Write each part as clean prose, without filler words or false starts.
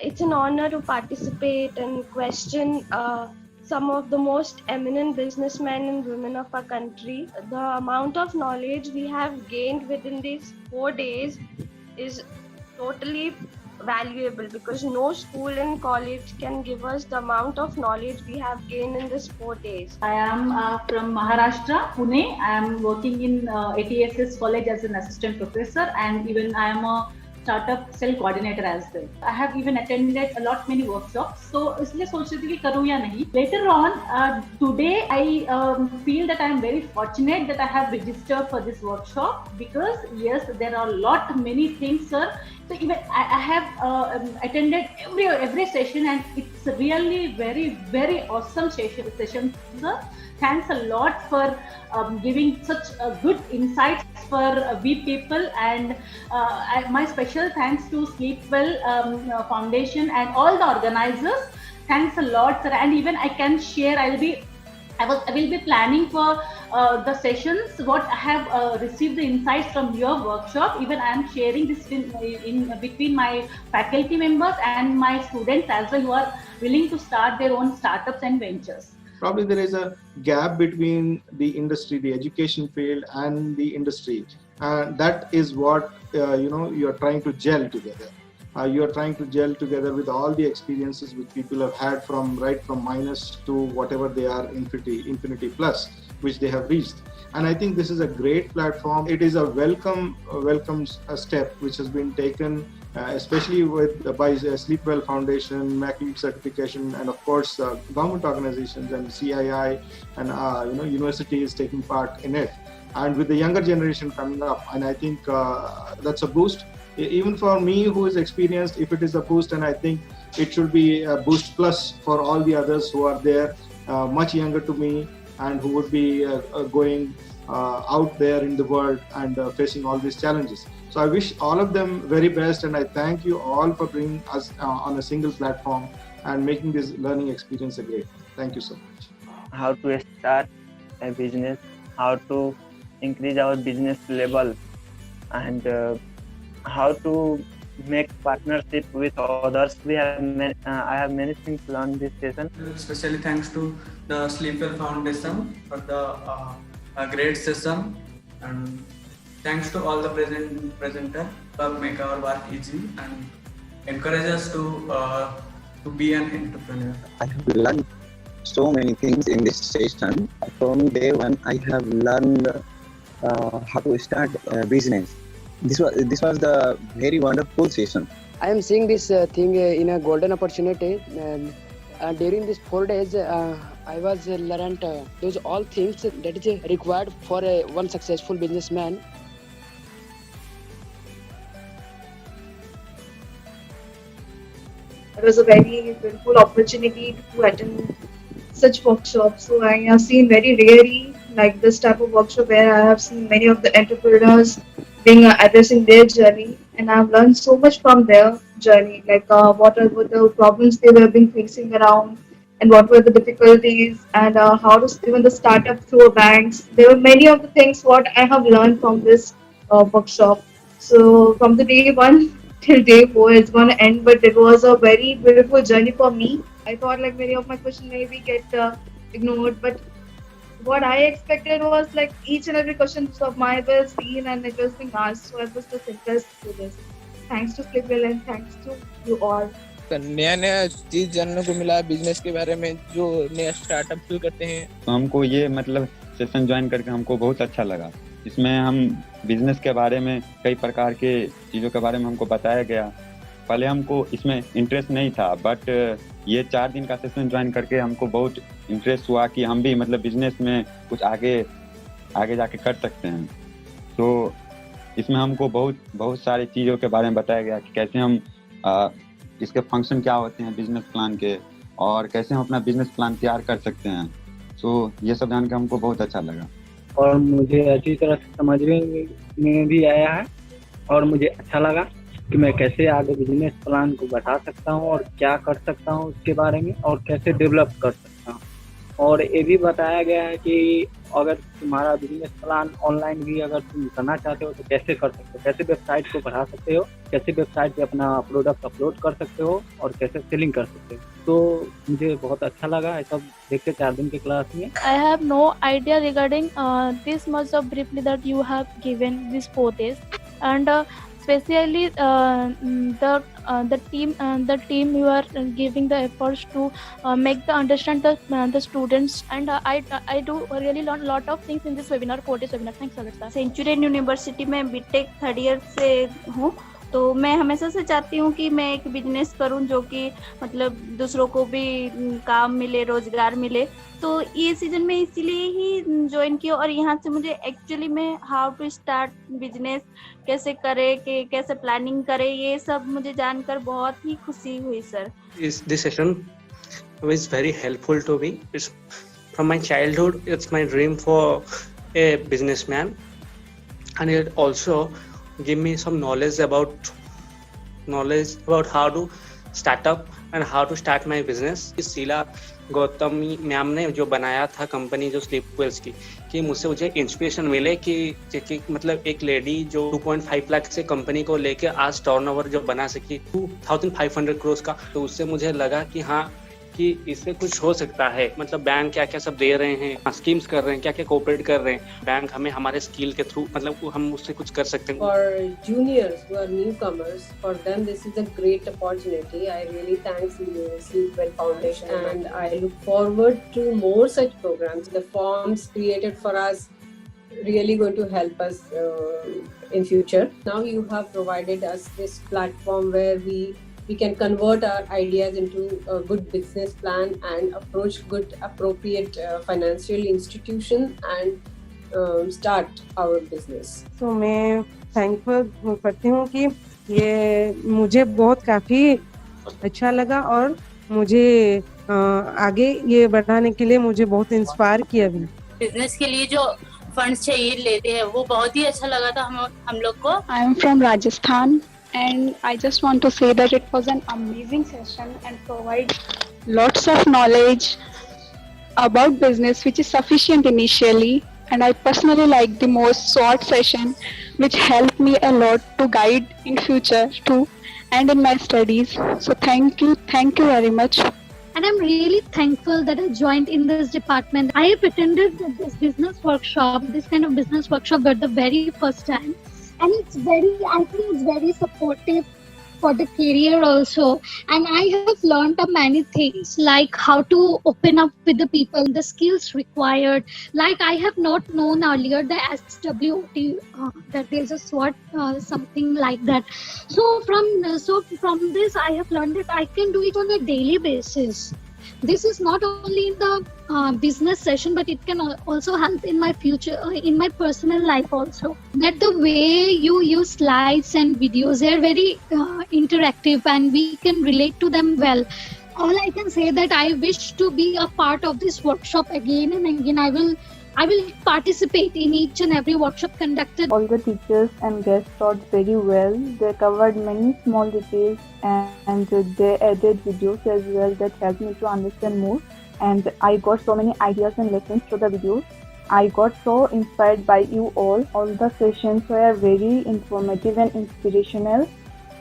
It's an honor to participate and question some of the most eminent businessmen and women of our country. The amount of knowledge we have gained within these 4 days is totally valuable because no school and college can give us the amount of knowledge we have gained in these 4 days. I am from Maharashtra, Pune. I am working in ATSS college as an assistant professor, and even I am a startup cell coordinator as well. I have even attended a lot many workshops. So इसलिए सोच रही थी कि करूँ या नहीं. Later on, today I feel that I am very fortunate that I have registered for this workshop because yes, there are a lot many things, sir. So even I have attended every session, and it's really very awesome session, sir. Thanks a lot for giving such good insights for we people, and my special thanks to Sleepwell Foundation and all the organizers. Thanks a lot, sir. And even I can share. I will be planning for the sessions. What I have received the insights from your workshop. Even I am sharing this in between my faculty members and my students as well, who are willing to start their own startups and ventures. Probably there is a gap between the industry, the education field, and the industry, and that is what you are trying to gel together. You are trying to gel together with all the experiences which people have had from minus to whatever they are, infinity plus, which they have reached. And I think this is a great platform. It is a welcome step which has been taken, especially by Sleepwell Foundation, MACLEAD certification, and of course government organizations and CII and universities taking part in it. And with the younger generation coming up, and I think that's a boost. Even for me, who is experienced, if it is a boost, and I think it should be a boost plus for all the others who are there, much younger to me, and who would be going out there in the world and facing all these challenges. So I wish all of them very best, and I thank you all for bringing us on a single platform and making this learning experience a great. Thank you so much. How to start a business, how to increase our business level, and how to make partnership with others. I have many things learned this session. Especially thanks to the Sleepwell Foundation for the great session, and thanks to all the presenter for make our work easy and encourage us to be an entrepreneur. I have learned so many things in this session. From day one, I have learned how to start a business. This was the very wonderful session. I am seeing this thing in a golden opportunity. During these 4 days, I was learned those all things that is required for one successful businessman. It was a very beautiful opportunity to attend such workshops. So I have seen very rarely like this type of workshop where I have seen many of the entrepreneurs being addressing their journey, and I've learned so much from their journey, like what are the problems they were been facing around, and what were the difficulties, and how to even the startup through banks. There were many of the things what I have learned from this workshop. So from the day one till day 4, it's gonna end, but it was a very beautiful journey for me. I thought like many of my questions maybe get ignored, but what I expected was like each and every question of mine was seen and it was being asked. So I was just impressed with this. Thanks to Sleepwell and thanks to you all. नया चीज जानने को मिला business के बारे में, जो नया स्टार्टअप शुरू करते हैं। तो हमको ये सेशन ज्वाइन करके हमको बहुत अच्छा लगा। इसमें हम बिजनेस के बारे में कई प्रकार के चीज़ों के बारे में हमको बताया गया। पहले हमको इसमें इंटरेस्ट नहीं था, बट ये 4 दिन का सेशन ज्वाइन करके हमको बहुत इंटरेस्ट हुआ कि हम भी बिजनेस में कुछ आगे जाके कर सकते हैं। तो इसमें हमको बहुत सारी चीज़ों के बारे में बताया गया कि कैसे हम इसके फंक्शन क्या होते हैं बिजनेस प्लान के, और कैसे हम अपना बिजनेस प्लान तैयार कर सकते हैं। तो ये सब जान के हमको बहुत अच्छा लगा और मुझे अच्छी तरह से समझने में भी आया है, और मुझे अच्छा लगा कि मैं कैसे आगे बिजनेस प्लान को बढ़ा सकता हूँ और क्या कर सकता हूँ उसके बारे में, और कैसे डेवलप कर सकता हूँ। और ये भी बताया गया है कि अगर तुम्हारा बिजनेस प्लान ऑनलाइन भी अगर तुम करना चाहते हो तो कैसे कर सकते हो, कैसे वेबसाइट को बढ़ा सकते हो, कैसे वेबसाइट पे अपना प्रोडक्ट अपलोड कर सकते हो और कैसे सेलिंग कर सकते हो। तो मुझे बहुत अच्छा लगा ये सब देख के 4 दिन की क्लास में। I have no idea regarding this much of briefly that you have given these 4 days, and especially the team you are giving the efforts to make the understand the students, and I do really learn a lot of things in this webinar, 4 days webinar. Thanks a lot sir. Centurion university में BTech 3rd year से हूँ, तो मैं हमेशा से चाहती हूँ कि मैं एक बिजनेस करूँ जो कि मतलब दूसरों को भी काम मिले, रोजगार मिले। तो ये सीजन में इसीलिए ही ज्वाइन किया, और यहाँ से मुझे एक्चुअली में हाउ टू स्टार्ट बिजनेस कैसे करे, कि कैसे प्लानिंग करे, ये सब मुझे जानकर बहुत ही खुशी हुई sir. This session was very helpful to me. From my childhood, it's my dream for a businessman, and it also give me some knowledge about how to start up and how to start my business. Sheela Gautami ma'am ने जो बनाया था company जो स्लीपवेल्स की, कि मुझे inspiration मिले कि मतलब एक लेडी जो 2.5 लाख से कंपनी को लेके आज टर्नओवर जो बना सकी 2500 करोड़ का, तो उससे मुझे लगा कि हाँ कि इससे कुछ हो सकता है। मतलब बैंक क्या क्या सब दे रहे हैं, स्कीम्स कर रहे हैं, क्या क्या कोऑपरेट कर रहे हैं, बैंक हमें हमारे स्किल के थ्रू मतलब हम उससे कुछ कर सकते हैं। For juniors who are newcomers, for them this is a great opportunity. I really thanks the Sleepwell Foundation, and I look forward to more such programs. The forms created for us really going to help us in future. Now you have provided us this platform where we can convert our ideas into a good business plan and approach good appropriate financial institution and start our business. So मैं thankful करती हूँ कि ये मुझे बहुत काफ़ी अच्छा लगा, और मुझे आगे ये बढ़ाने के लिए मुझे बहुत इंस्पायर किया भी। बिजनेस के लिए जो फंड्स चाहिए लेते हैं वो बहुत ही अच्छा लगा था हम लोग को। I am from Rajasthan. And I just want to say that it was an amazing session and provide lots of knowledge about business, which is sufficient initially. And I personally like the most short session, which helped me a lot to guide in future too, and in my studies. So thank you very much. And I'm really thankful that I joined in this department. I have attended this business workshop, this kind of business workshop for the very first time. And I think it's very supportive for the career also. And I have learned many things, like how to open up with the people, the skills required. Like I have not known earlier the SWOT, that there's a SWOT, something like that. So from this, I have learned that I can do it on a daily basis. This is not only in the business session, but it can also help in my future, in my personal life also. That the way you use slides and videos, they're very interactive and we can relate to them well. All I can say that I wish to be a part of this workshop again and again. I will participate in each and every workshop conducted. All the teachers and guests taught very well. They covered many small details and they added videos as well that helped me to understand more. And I got so many ideas and lessons through the videos. I got so inspired by you all. All the sessions were very informative and inspirational.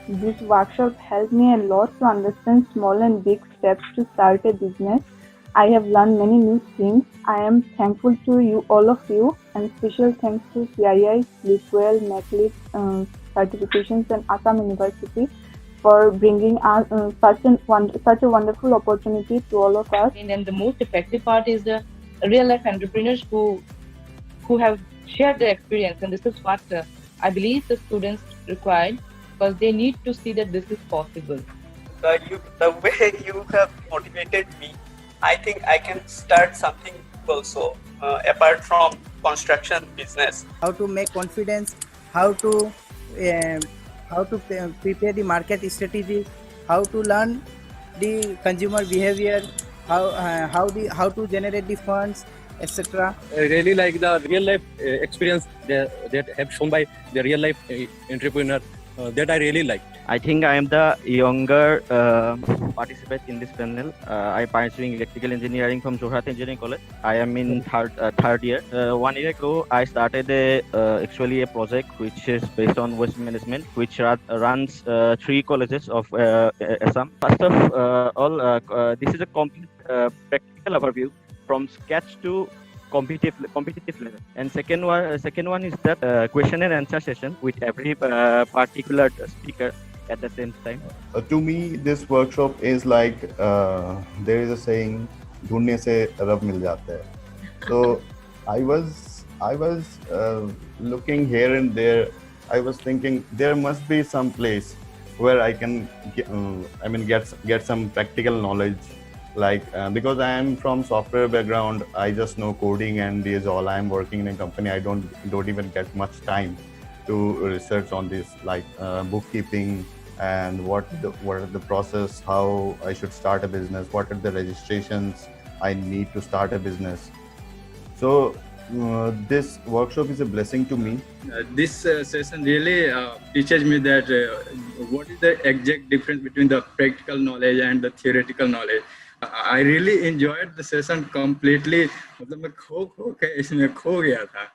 This workshop helped me a lot to understand small and big steps to start a business. I have learned many new things. I am thankful to you, all of you, and special thanks to CII, Sleepwell, MacLeod certifications, and Assam University for bringing us such a wonderful opportunity to all of us. And the most effective part is the real life entrepreneurs who have shared their experience, and this is what I believe the students require, because they need to see that this is possible. The way you have motivated me, I think I can start something also apart from construction business. How to make confidence, how to prepare the market strategy, how to learn the consumer behavior, how to generate the funds, etc. I really like the real life experience that have shown by the real life entrepreneur that I really liked. I think I am the younger participant in this panel. I am pursuing electrical engineering from Jorhat Engineering College. I am in third year. 1 year ago, I started actually a project which is based on waste management, which runs 3 colleges of Assam. First of all, this is a complete practical overview from sketch to competitive level. And second one is that question and answer session with every particular speaker at the same time. To me, this workshop is like there is a saying, "ढूंढने से रब मिल जाता है." So I was looking here and there. I was thinking there must be some place where I can get some practical knowledge. Like because I am from software background, I just know coding and is all. I am working in a company. I don't even get much time to research on this, like bookkeeping and what are the process, how I should start a business, what are the registrations I need to start a business. So this workshop is a blessing to me. This session really teaches me that what is the exact difference between the practical knowledge and the theoretical knowledge. I really enjoyed the session completely. मतलब मैं खो के इसमें खो गया था.